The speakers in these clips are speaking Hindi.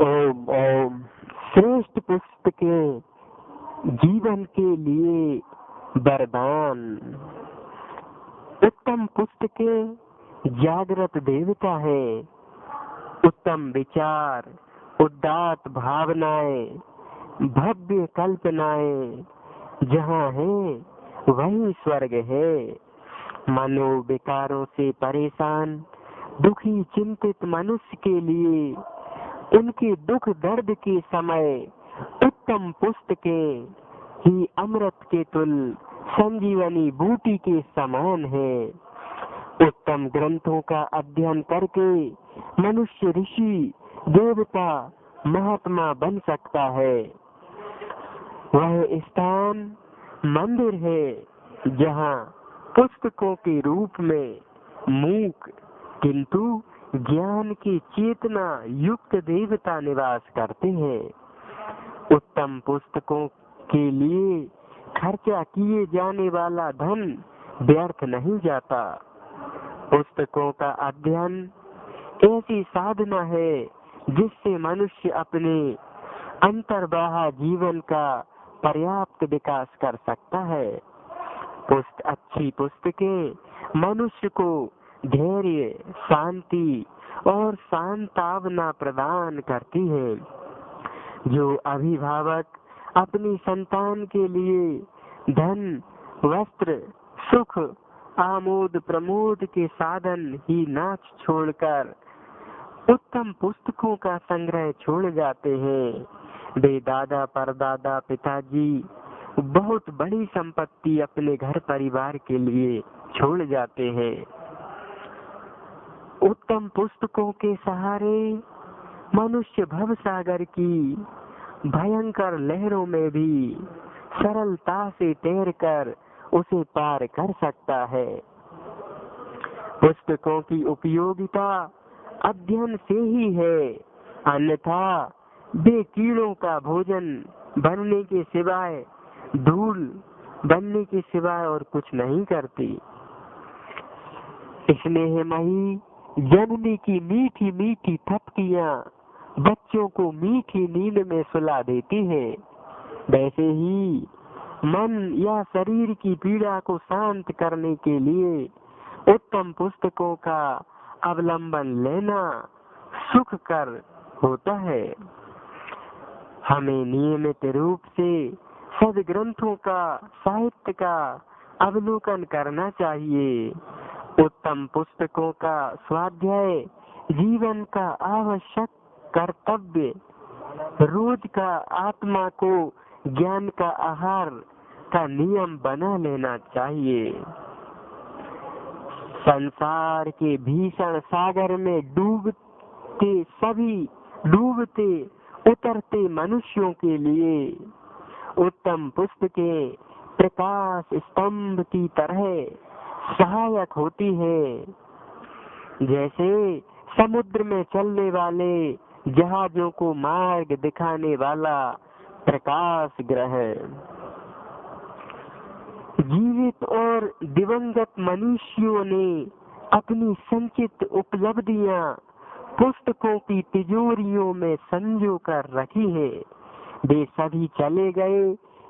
ओम ओम। श्रेष्ठ पुस्तकें जीवन के लिए वरदान। उत्तम पुस्तकें जागृत देवता है। उत्तम विचार, उदात्त भावनाएं, भव्य कल्पनाएं जहाँ है वही स्वर्ग है। मनोविकारों से परेशान दुखी चिंतित मनुष्य के लिए उनके दुख दर्द के समय उत्तम पुस्तकें ही अमृत के तुल्य संजीवनी बूटी के समान है। उत्तम ग्रंथों का अध्ययन करके मनुष्य ऋषि, देवता, महात्मा बन सकता है। वह स्थान मंदिर है जहाँ पुस्तकों के रूप में मूक किंतु ज्ञान की चेतना युक्त देवता निवास करते हैं। उत्तम पुस्तकों के लिए खर्चा किए जाने वाला धन व्यर्थ नहीं जाता। पुस्तकों का अध्ययन ऐसी साधना है जिससे मनुष्य अपने अंतर्बाह्य जीवन का पर्याप्त विकास कर सकता है। अच्छी पुस्तकें मनुष्य को धैर्य, शांति और सांत्वना प्रदान करती है। जो अभिभावक अपनी संतान के लिए धन, वस्त्र, सुख, आमोद प्रमोद के साधन ही नाच छोड़कर उत्तम पुस्तकों का संग्रह छोड़ जाते हैं, वे दादा परदादा पिताजी बहुत बड़ी संपत्ति अपने घर परिवार के लिए छोड़ जाते हैं। उत्तम पुस्तकों के सहारे मनुष्य भव सागर की भयंकर लहरों में भी सरलता से तैरकर उसे पार कर सकता है। पुस्तकों की उपयोगिता अध्ययन से ही है, अन्यथा वे कीड़ों का भोजन बनने के सिवाय, धूल बनने के सिवाय और कुछ नहीं करती। स्नेहमयी जननी की मीठी मीठी थपकियां बच्चों को मीठी नींद में सुला देती है। वैसे ही मन या शरीर की पीड़ा को शांत करने के लिए उत्तम पुस्तकों का अवलंबन लेना सुखकर होता है। हमें नियमित रूप से सद्ग्रंथों का, साहित्य का अवलोकन करना चाहिए। उत्तम पुस्तकों का स्वाध्याय जीवन का आवश्यक कर्तव्य, रोज का आत्मा को ज्ञान का आहार का नियम बना लेना चाहिए। संसार के भीषण सागर में डूबते उतरते मनुष्यों के लिए उत्तम पुस्तकें प्रकाश स्तंभ की तरह सहायक होती है। जैसे समुद्र में चलने वाले जहाजों को मार्ग दिखाने वाला प्रकाश ग्रह। जीवित और दिवंगत मनुष्यों ने अपनी संचित उपलब्धियां पुस्तकों की तिजोरियों में संजो कर रखी है। वे सभी चले गए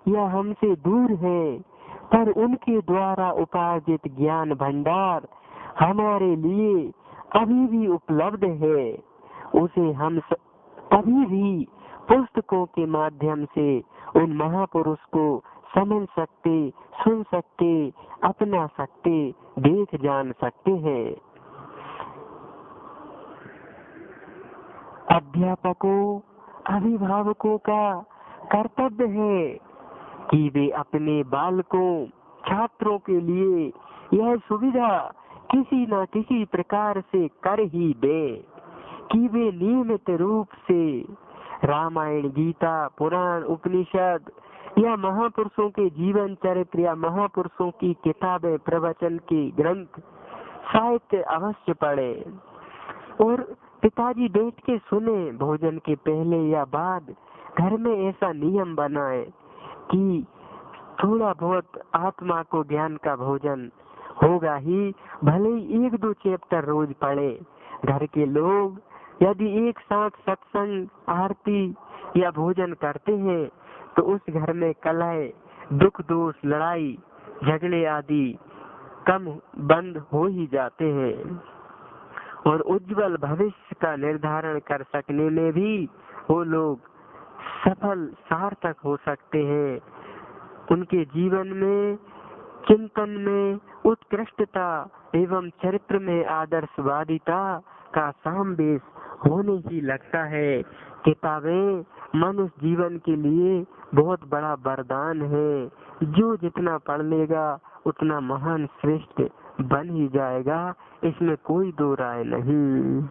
या हमसे दूर हैं, पर उनके द्वारा उपार्जित ज्ञान भंडार हमारे लिए अभी भी उपलब्ध है। उसे हम अभी भी पुस्तकों के माध्यम से उन महापुरुष को समझ सकते, सुन सकते, अपना सकते, देख जान सकते हैं। अध्यापकों, अभिभावकों का कर्तव्य है कि वे अपने बालकों, छात्रों के लिए यह सुविधा किसी न किसी प्रकार से कर ही दे कि वे नियमित रूप से रामायण, गीता, पुराण, उपनिषद या महापुरुषों के जीवन चरित्र या महापुरुषों की किताबें, प्रवचन के ग्रंथ, साहित्य अवश्य पढ़े और पिताजी बैठ के सुने। भोजन के पहले या बाद घर में ऐसा नियम बनाए कि थोड़ा बहुत आत्मा को ज्ञान का भोजन होगा ही, भले ही 1-2 चैप्टर रोज पढ़े। घर के लोग यदि एक साथ सत्संग, आरती या भोजन करते हैं तो उस घर में कलह, दुख, दोष, लड़ाई, झगड़े आदि कम बंद हो ही जाते हैं और उज्जवल भविष्य का निर्धारण कर सकने में भी वो लोग सफल, सार्थक हो सकते हैं। उनके जीवन में, चिंतन में उत्कृष्टता एवं चरित्र में आदर्शवादिता का समावेश होने ही लगता है। किताबें मनुष्य जीवन के लिए बहुत बड़ा वरदान है। जो जितना पढ़ लेगा उतना महान श्रेष्ठ बन ही जाएगा, इसमें कोई दो राय नहीं।